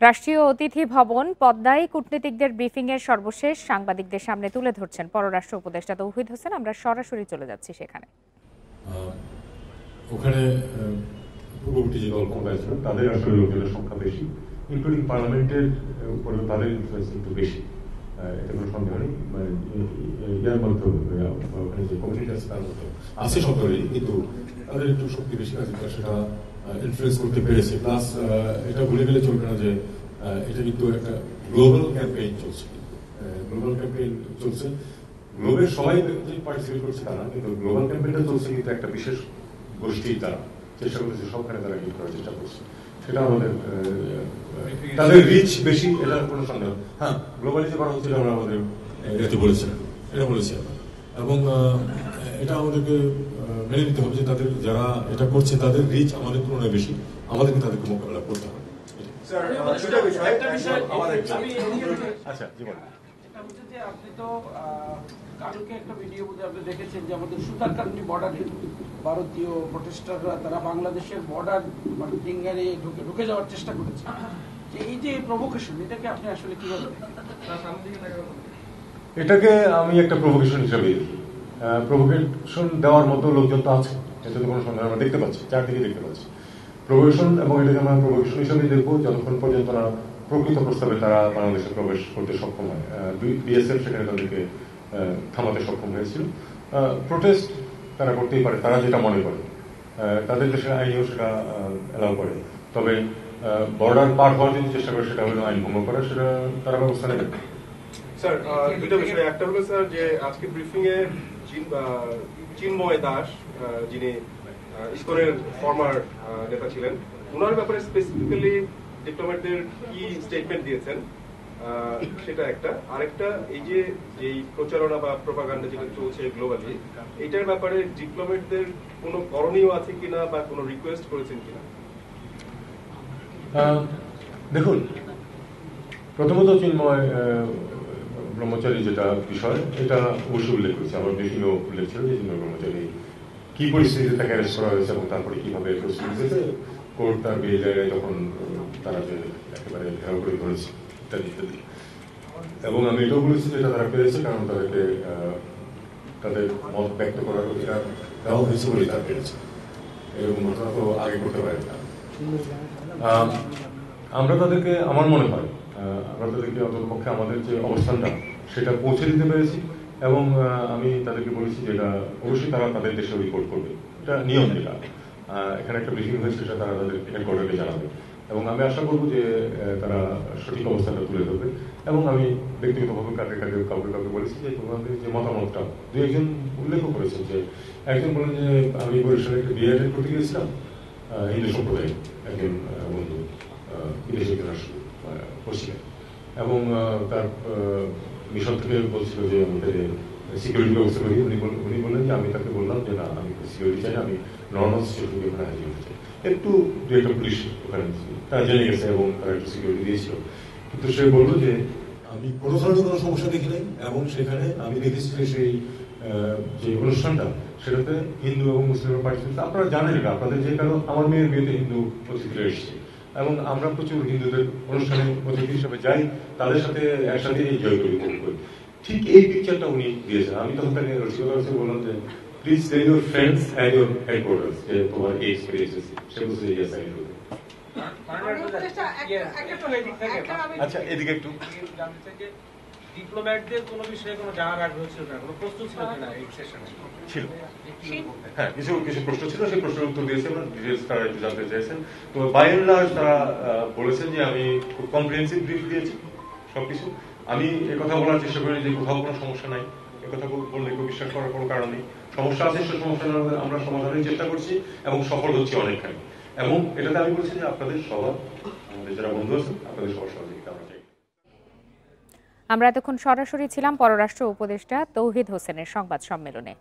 রাষ্ট্রীয় অতিথি ভবন পদ্মায় কূটনীতিকদের ব্রিফিংয়ের সর্বশেষ সাংবাদিকদের সামনে তুলে ধরছেন পররাষ্ট্র উপদেষ্টা তৌহিদ হোসেন। আমরা সরাসরি চলে যাচ্ছি সেখানে। ওখানে পূর্ববর্তী যে দল ক্ষমতায় ছিল তাদের আসলে লোকজনের সংখ্যা বেশি, ইনক্লুডিং পার্লামেন্টের উপরে তাদের ইনফ্লুয়েন্স একটু বেশি, এটা কোনো সন্দেহ নেই। ইয়ার মধ্যে ওখানে যে কমিউনিটি আছে তার মধ্যে আছে সকলেই, কিন্তু তাদের একটু শক্তি বেশি আছে, সেটা ইনফ্লুয়েন্স করতে পেরেছে। প্লাস এটা ভুলে গেলে চলবে না যে এটা কিন্তু একটা গ্লোবাল ক্যাম্পেইন চলছে। গ্লোবাল ক্যাম্পেইন চলছে, গ্লোবের সবাই যে পার্টিসিপেট করছে তা না, কিন্তু গ্লোবাল ক্যাম্পেইনটা চলছে কিন্তু একটা বিশেষ গোষ্ঠীর দ্বারা চেষ্টা করতেছে, সবখানে তারা হিট করার চেষ্টা করছে। সেটা আমাদের তাদের রিচ বেশি, এটা কোনো সন্দেহ। হ্যাঁ, গ্লোবালি যে করা হচ্ছে আমরা আমাদের এতে বলেছিলাম, এটা বলেছি আমরা, এবং এটা আমাদেরকে মেনে নিতে হবে যে তাদের যারা এটা করছে তাদের রিচ আমাদের তুলনায় বেশি, আমাদেরকে তাদেরকে মোকাবেলা করতে হবে। আচ্ছা, জীবন আপনি তো কালকে একটা ভিডিও বুঝে আপনি দেখেছেন যে আমাদের সুতারকান্দি বর্ডারে ভারতীয় প্রটেস্টাররা তারা বাংলাদেশের বর্ডার মানে ডিঙ্গারে ঢুকে যাওয়ার চেষ্টা করেছে। এই যে প্রভোকেশন, এটাকে আপনি আসলে কিভাবে? এটাকে আমি একটা প্রভোকেশন হিসাবে দেখি। প্রভোকেশন দেওয়ার মতো লোকজন তো আছে, এতে তো কোনো সন্দেহ আমরা দেখতে পাচ্ছি, চারদিকে দেখতে পাচ্ছি প্রভোকেশন, এবং এটাকে আমরা প্রভোকেশন হিসাবেই দেখবো যতক্ষণ পর্যন্ত না প্রকৃত প্রস্তাবে তারা বাংলাদেশে প্রবেশ করতে সক্ষম হয়। বিএসএফ সেখানে তাদেরকে থামাতে সক্ষম হয়েছিল। প্রোটেস্ট তারা করতেই পারে, তারা যেটা মনে করে, তাদের দেশের আইনেও সেটা অ্যালাউ করে। তবে বর্ডার পার হওয়ার যদি চেষ্টা করে সেটা হলো আইন ভঙ্গ করা, সেটা তারা ব্যবস্থা নেবে। স্যার, দুটো বিষয়। একটা হলো স্যার যে আজকে ব্রিফিং এ চিন্ময় দাস, যিনি ইসকনের ফর্মার নেতা ছিলেন, ওনার ব্যাপারে স্পেসিফিক্যালি ডিপ্লোম্যাটদের কি স্টেটমেন্ট দিয়েছেন সেটা একটা। আরেকটা, এই যে প্রচারণা বা প্রোপাগান্ডা যেটা চলছে গ্লোবালি, এটার ব্যাপারে ডিপ্লোম্যাটদের কোনো করণীয় আছে কিনা বা কোনো রিকোয়েস্ট করেছেন কিনা? দেখুন, প্রথমত চিন্ময় ব্রহ্মচারী যেটা বিষয়, এটা অবশ্যই উল্লেখ করেছে, আমার ব্রিফিংও উল্লেখ ছিল যে চিন্ময় ব্রহ্মচারী কি পরিস্থিতিতে তাকে অ্যারেস্ট করা হয়েছে এবং তারপরে কিভাবে প্রস্তুতি হয়েছে, কোর্ট তার বিয়ে যখন তারা যে একেবারে ঘেরাও করে ধরেছে ইত্যাদি ইত্যাদি। এবং আমি এটাও বলেছি যে এটা তারা পেরেছে কারণ তাদেরকে তাদের মত ব্যক্ত করার অধিকার দেওয়া হয়েছে বলেই তারা পেরেছে। এরকম ঘটনা তো আগে করতে পারে না। আমরা তাদেরকে, আমার মনে হয় আমরা তাদেরকে অন্ততপক্ষে আমাদের যে অবস্থানটা সেটা পৌঁছে দিতে পেরেছি, এবং আমি তাদেরকে বলেছি যে এটা অবশ্যই তারা তাদের দেশে রিপোর্ট করবে, এটা নিয়ম। যেটা এখানে একটা ব্রিফিং হয়েছে সেটা তারা তাদের হেডকোয়ার্টারকে জানাবে, এবং আমি আশা করবো যে তারা সঠিক অবস্থানটা তুলে ধরবে। এবং আমি ব্যক্তিগতভাবে কাউকে বলেছি যে তোমাদের যে মতামতটা, দু একজন উল্লেখ করেছেন যে একজন বলেন যে আমি বরিশালে একটা বিয়ে অ্যাটেন্ড করতে গিয়েছিলাম, হিন্দু সম্প্রদায় একজন বন্ধু বিদেশি পশ্চিমে, এবং তার মিশন থেকে বলছিল যে আমাদের সিকিউরিটি ব্যবস্থা করি। উনি বললেন যে আমি তাকে বললাম যে না, আমি সিকিউরিটি চাই, আমি নর্মাল সিকিউরিটি ওখানে হাজির হতে চাই। একটু দু একটা পুলিশ ওখানে তারা জেনে গেছে এবং তারা একটু সিকিউরিটি দিয়েছিল, কিন্তু সে বললো যে আমি কোনো ধরনের কোনো সমস্যা দেখি নাই, এবং সেখানে আমি দেখেছি যে সেই যে অনুষ্ঠানটা সেটাতে হিন্দু এবং মুসলিমের পার্টিসিপেট। আপনারা জানেন এটা, আপনাদের যে কারণ আমার মেয়ের বিয়েতে হিন্দু অতিথিরা এসেছে, এবং আমরা প্রচুর হিন্দুদের অনুষ্ঠানে অতিথি হিসেবে যাই, তাদের সাথে একসাথে এনজয় করি, উপভোগ করি। ঠিক এই পিকচারটা উনি দিয়েছেন। আমি তখন তাকে রসিকতা হিসেবে বললাম যে please tell your friends and your headquarters যে তোমার এই এক্সপিরিয়েন্স আছে। সে বলছে ইয়েস আই ডু। আচ্ছা, এদিকে একটু ডিপ্লোম্যাটদের কোনো বিষয়ে কোনো জানার আগ্রহ ছিল না, কোনো প্রশ্ন ছিল কিনা এই সেশনে? ছিল, হ্যাঁ, কিছু প্রশ্ন ছিল, সেই প্রশ্নের উত্তর দিয়েছে, ডিটেলস তারা একটু জানতে চাইছেন। তো বাই এন্ড লার্জ তারা বলেছেন যে আমি খুব কম্প্রিহেন্সিভ ব্রিফ দিয়েছি সবকিছু। আমি কথা বলার চেষ্টা করি যে কোথাও কোনো সমস্যা নাই, কথা বললে কেউ বিশ্বাস করার কোনো কারণ নেই। সমস্যা আছে, সে সমস্যা আমরা সমাধানের চেষ্টা করছি এবং সফল হচ্ছি অনেকখানি। এবং এটাতে আমি বলছি যে আপনাদের সবার, আমাদের যারা বন্ধু আছেন, আপনাদের সবার সহযোগিতা আমরা চাই। আমরা এতক্ষণ সরাসরি ছিলাম পররাষ্ট্র উপদেষ্টা তৌহিদ হোসেনের সংবাদ সম্মেলনে।